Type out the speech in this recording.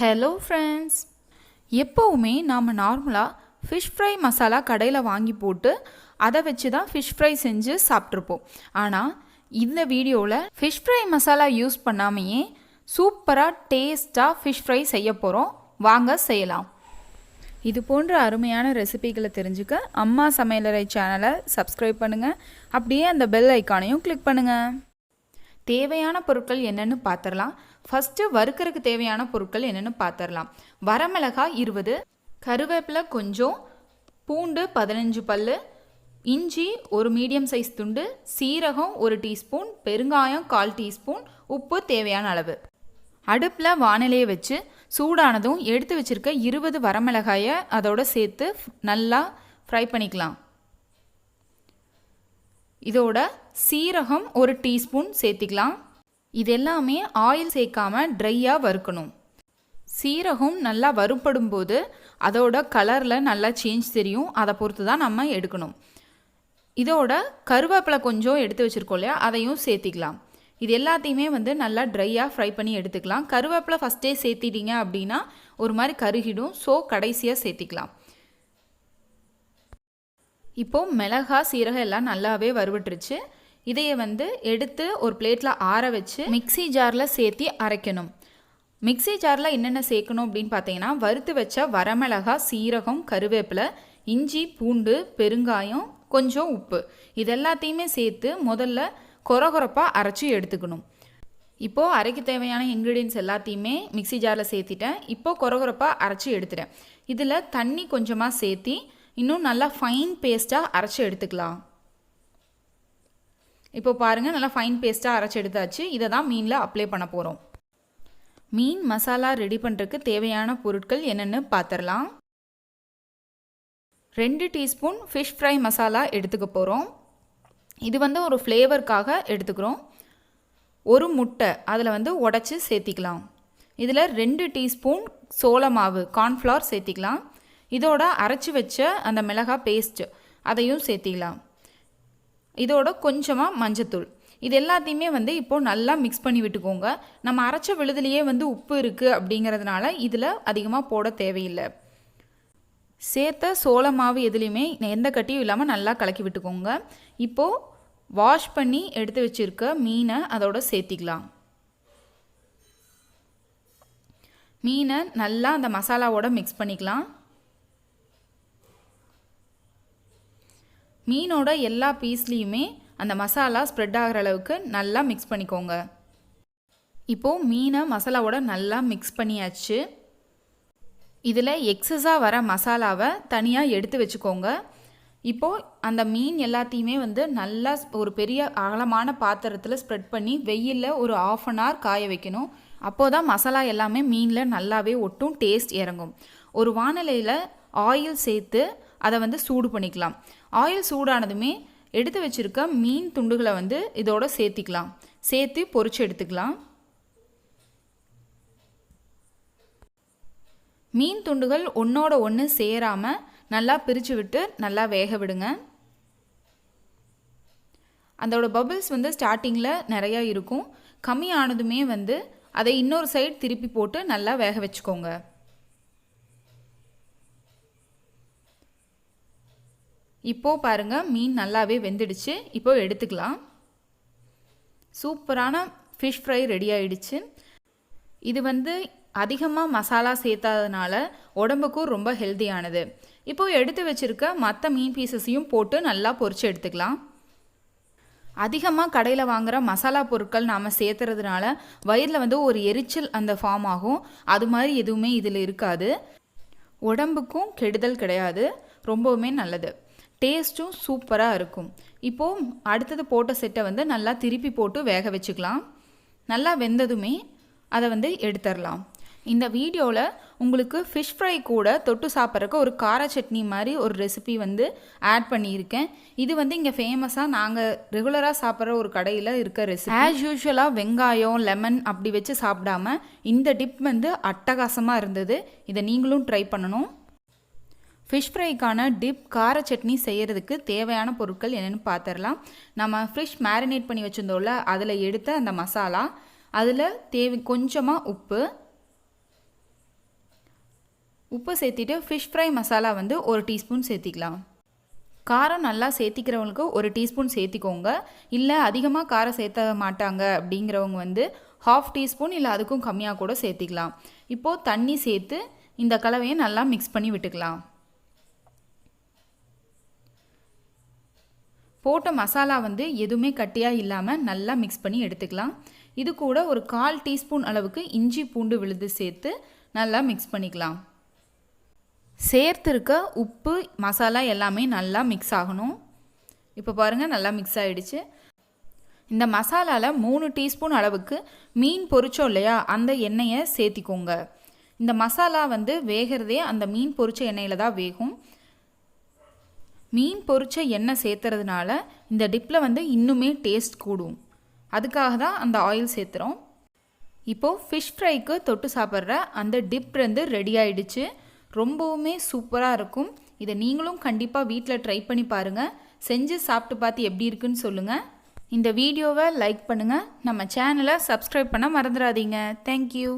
Hello friends, எப்போவுமே நாம் நார்மலாக ஃபிஷ் ஃப்ரை மசாலா கடையில் வாங்கி போட்டு அதை வச்சு தான் ஃபிஷ் ஃப்ரை செஞ்சு சாப்பிட்ருப்போம். ஆனால் இந்த வீடியோவில் ஃபிஷ் ஃப்ரை மசாலா யூஸ் பண்ணாமையே சூப்பராக டேஸ்ட்டாக ஃபிஷ் ஃப்ரை செய்ய போகிறோம். வாங்க செய்யலாம். இது போன்ற அருமையான ரெசிபிகளை தெரிஞ்சுக்க அம்மா சமையலறை சேனலை சப்ஸ்கிரைப் பண்ணுங்கள். அப்படியே அந்த பெல் ஐக்கானையும் கிளிக் பண்ணுங்கள். தேவையான பொருட்கள் என்னென்னு பார்த்துடலாம். ஃபஸ்ட்டு வறுக்கிறதுக்கு தேவையான பொருட்கள் என்னென்னு பார்த்துடலாம். வரமிளகாய் 20, கருவேப்பிலை கொஞ்சம், பூண்டு 15 பல், இஞ்சி ஒரு மீடியம் சைஸ் துண்டு, சீரகம் 1 டீஸ்பூன், பெருங்காயம் 1/4 டீஸ்பூன், உப்பு தேவையான அளவு. அடுப்பில் வானிலையை வச்சு சூடானதும் எடுத்து வச்சுருக்க 20 வரமிளகாயை அதோடு சேர்த்து நல்லா ஃப்ரை பண்ணிக்கலாம். இதோட சீரகம் 1 டீஸ்பூன் சேர்த்திக்கலாம். இது எல்லாமே ஆயில் சேர்க்காமல் ட்ரையாக வறுக்கணும். சீரகம் நல்லா வறுப்படும் போது அதோட கலரில் நல்லா சேஞ்ச் தெரியும். அதை பொறுத்து தான் நம்ம எடுக்கணும். இதோட கருவேப்பிலை கொஞ்சம் எடுத்து வச்சுருக்கோம் இல்லையா, அதையும் சேர்த்திக்கலாம். இது எல்லாத்தையுமே நல்லா ட்ரையாக ஃப்ரை பண்ணி எடுத்துக்கலாம். கருவேப்பிலை ஃபஸ்ட்டே சேர்த்திட்டீங்க அப்படின்னா ஒரு மாதிரி கருகிடும். ஸோ கடைசியாக சேர்த்திக்கலாம். இப்போது மிளகாய் சீரகம் எல்லாம் நல்லாவே வறுவிட்டுருச்சு. இதையை எடுத்து ஒரு பிளேட்டில் ஆற வச்சு மிக்சி ஜாரில் சேர்த்தி அரைக்கணும். மிக்சி ஜாரில் என்னென்ன சேர்க்கணும் அப்படின்னு பார்த்தீங்கன்னா, வறுத்து வச்ச வரமிளகாய், சீரகம், கருவேப்பிலை, இஞ்சி, பூண்டு, பெருங்காயம், கொஞ்சம் உப்பு, இது எல்லாத்தையுமே சேர்த்து முதல்ல கொரகொரப்பாக அரைச்சி எடுத்துக்கணும். இப்போது அரைக்க தேவையான இன்க்ரீடியன்ஸ் எல்லாத்தையுமே மிக்சி ஜாரில் சேர்த்திட்டேன். இப்போது கொரகொரப்பாக அரைச்சி எடுத்துட்டேன். இதில் தண்ணி கொஞ்சமாக சேர்த்தி இன்னும் நல்லா ஃபைன் பேஸ்ட்டாக அரைச்சி எடுத்துக்கலாம். இப்போ பாருங்கள், நல்லா ஃபைன் பேஸ்ட்டாக அரைச்சி எடுத்தாச்சு. இதை தான் மீனில் அப்ளை பண்ண போகிறோம். மீன் மசாலா ரெடி பண்ணுறதுக்கு தேவையான பொருட்கள் என்னென்னு பார்த்துடலாம். 2 டீஸ்பூன் ஃபிஷ் ஃப்ரை மசாலா எடுத்துக்க போகிறோம். இது ஒரு ஃப்ளேவருக்காக எடுத்துக்கிறோம். 1 முட்டை அதில் உடச்சி சேர்த்திக்கலாம். இதில் 2 டீஸ்பூன் சோள மாவு கார்ன்ஃப்ளவர் சேர்த்திக்கலாம். இதோட அரைச்சி வச்ச அந்த மிளகாய் பேஸ்ட்டு அதையும் சேர்த்திக்கலாம். இதோட கொஞ்சமாக மஞ்சத்தூள், இது எல்லாத்தையுமே இப்போது நல்லா மிக்ஸ் பண்ணி விட்டுக்கோங்க. நம்ம அரைச்ச விழுதுலேயே உப்பு இருக்குது அப்படிங்கிறதுனால இதில் அதிகமாக போட தேவையில்லை. சேர்த்த சோள மாவு எதுலேயுமே எந்த கட்டியும் இல்லாமல் நல்லா கலக்கி விட்டுக்கோங்க. இப்போது வாஷ் பண்ணி எடுத்து வச்சுருக்க மீனை அதோட சேர்த்திக்கலாம். மீனை நல்லா அந்த மசாலாவோட மிக்ஸ் பண்ணிக்கலாம். மீனோட எல்லா பீஸ்லேயுமே அந்த மசாலா ஸ்ப்ரெட் ஆகிற அளவுக்கு நல்லா மிக்ஸ் பண்ணிக்கோங்க. இப்போது மீனை மசாலாவோட நல்லா மிக்ஸ் பண்ணியாச்சு. இதில் எக்ஸஸாக வர மசாலாவை தனியாக எடுத்து வச்சுக்கோங்க. இப்போது அந்த மீன் எல்லாத்தையுமே நல்லா ஒரு பெரிய அகலமான பாத்திரத்தில் ஸ்ப்ரெட் பண்ணி வெயிலில் ஒரு 1/2 hour காய வைக்கணும். அப்போது தான் மசாலா எல்லாமே மீனில் நல்லாவே ஒட்டும், டேஸ்ட் இறங்கும். ஒரு வானிலையில் ஆயில் சேர்த்து அதை சூடு பண்ணிக்கலாம். ஆயில் சூடானதுமே எடுத்து வச்சுருக்க மீன் துண்டுகளை இதோட சேர்த்திக்கலாம். சேர்த்து பொரிச்சு எடுத்துக்கலாம். மீன் துண்டுகள் ஒன்றோட ஒன்று சேராமல் நல்லா பிரித்து விட்டு நல்லா வேக விடுங்க. அதோட பபிள்ஸ் ஸ்டார்டிங்கில் நிறையா இருக்கும். கம்மியானதுமே அதை இன்னொரு சைடு திருப்பி போட்டு நல்லா வேக வச்சுக்கோங்க. இப்போது பாருங்கள், மீன் நல்லாவே வெந்துடுச்சு. இப்போது எடுத்துக்கலாம். சூப்பரான ஃபிஷ் ஃப்ரை ரெடி ஆகிடுச்சு. இது அதிகமாக மசாலா சேர்த்தாதனால உடம்புக்கும் ரொம்ப ஹெல்த்தியானது. இப்போது எடுத்து வச்சுருக்க மற்ற மீன் பீசஸையும் போட்டு நல்லா பொரிச்சு எடுத்துக்கலாம். அதிகமாக கடையில் வாங்குகிற மசாலா பொருட்கள் நாம் சேர்த்துறதுனால வயிறில் ஒரு எரிச்சல் அந்த ஃபார்ம் ஆகும். அது மாதிரி எதுவுமே இதில் இருக்காது. உடம்புக்கும் கெடுதல் கிடையாது, ரொம்பவுமே நல்லது. டேஸ்ட்டும் சூப்பராக இருக்கும். இப்போது அடுத்தது போட்ட செட்டை நல்லா திருப்பி போட்டு வேக வச்சுக்கலாம். நல்லா வெந்ததுமே அதை எடுத்துடலாம். இந்த வீடியோவில் உங்களுக்கு ஃபிஷ் ஃப்ரை கூட தொட்டு சாப்பிட்றக்கு ஒரு கார சட்னி மாதிரி ஒரு ரெசிபி ஆட் பண்ணியிருக்கேன். இது இங்கே ஃபேமஸாக நாங்கள் ரெகுலராக சாப்பிட்ற ஒரு கடையில் இருக்க ரெசிபி. ஆஸ் யூஷுவலாக வெங்காயம், லெமன் அப்படி வச்சு சாப்பிடாம இந்த டிப் அட்டகாசமாக இருந்தது. இதை நீங்களும் ட்ரை பண்ணணும். ஃபிஷ் ஃப்ரைக்கான டிப் கார சட்னி செய்கிறதுக்கு தேவையான பொருட்கள் என்னென்னு பார்த்துடலாம். நம்ம ஃபிஷ் மேரினேட் பண்ணி வச்சுருந்தோம்ல, அதில் எடுத்த அந்த மசாலா, அதில் கொஞ்சமாக உப்பு, உப்பு சேர்த்திட்டு ஃபிஷ் ஃப்ரை மசாலா வந்து 1 டீஸ்பூன் சேர்த்திக்கலாம். காரம் நல்லா சேர்த்திக்கிறவங்களுக்கு 1 டீஸ்பூன் சேர்த்திக்கோங்க. இல்லை அதிகமாக காரம் சேர்த்த மாட்டாங்க அப்படிங்கிறவங்க வந்து 1/2 டீஸ்பூன் இல்லை அதுக்கும் கம்மியாக கூட சேர்த்திக்கலாம். இப்போது தண்ணி சேர்த்து இந்த கலவையை நல்லா மிக்ஸ் பண்ணி விட்டுக்கலாம். போட்ட மசாலா வந்து எதுவுமே கட்டியாக இல்லாமல் நல்லா மிக்ஸ் பண்ணி எடுத்துக்கலாம். இது கூட ஒரு 1/4 டீஸ்பூன் அளவுக்கு இஞ்சி பூண்டு விழுது சேர்த்து நல்லா மிக்ஸ் பண்ணிக்கலாம். சேர்த்துருக்க உப்பு மசாலா எல்லாமே நல்லா மிக்ஸ் ஆகணும். இப்போ பாருங்கள் நல்லா மிக்ஸ் ஆகிடுச்சு. இந்த மசாலாவில் 3 டீஸ்பூன் அளவுக்கு மீன் பொரிச்சோம் இல்லையா, அந்த எண்ணெயை சேர்த்திக்கோங்க. இந்த மசாலா வந்து வேகிறதே அந்த மீன் பொரிச்ச எண்ணெயில் தான் வேகும். மீன் பொரிச்ச எண்ணெய் சேர்த்துறதுனால இந்த டிப்பில் வந்து இன்னுமே டேஸ்ட் கூடும். அதுக்காக தான் அந்த ஆயில் சேர்த்துறோம். இப்போது ஃபிஷ் ஃப்ரைக்கு தொட்டு சாப்பிட்ற அந்த டிப் வந்து ரெடி ஆகிடுச்சு. ரொம்பவுமே சூப்பராக இருக்கும். இதை நீங்களும் கண்டிப்பாக வீட்டில் ட்ரை பண்ணி பாருங்கள். செஞ்சு சாப்பிட்டு பார்த்து எப்படி இருக்குன்னு சொல்லுங்கள். இந்த வீடியோவை லைக் பண்ணுங்கள். நம்ம சேனலை சப்ஸ்கிரைப் பண்ண மறந்துடாதீங்க. தேங்க்யூ.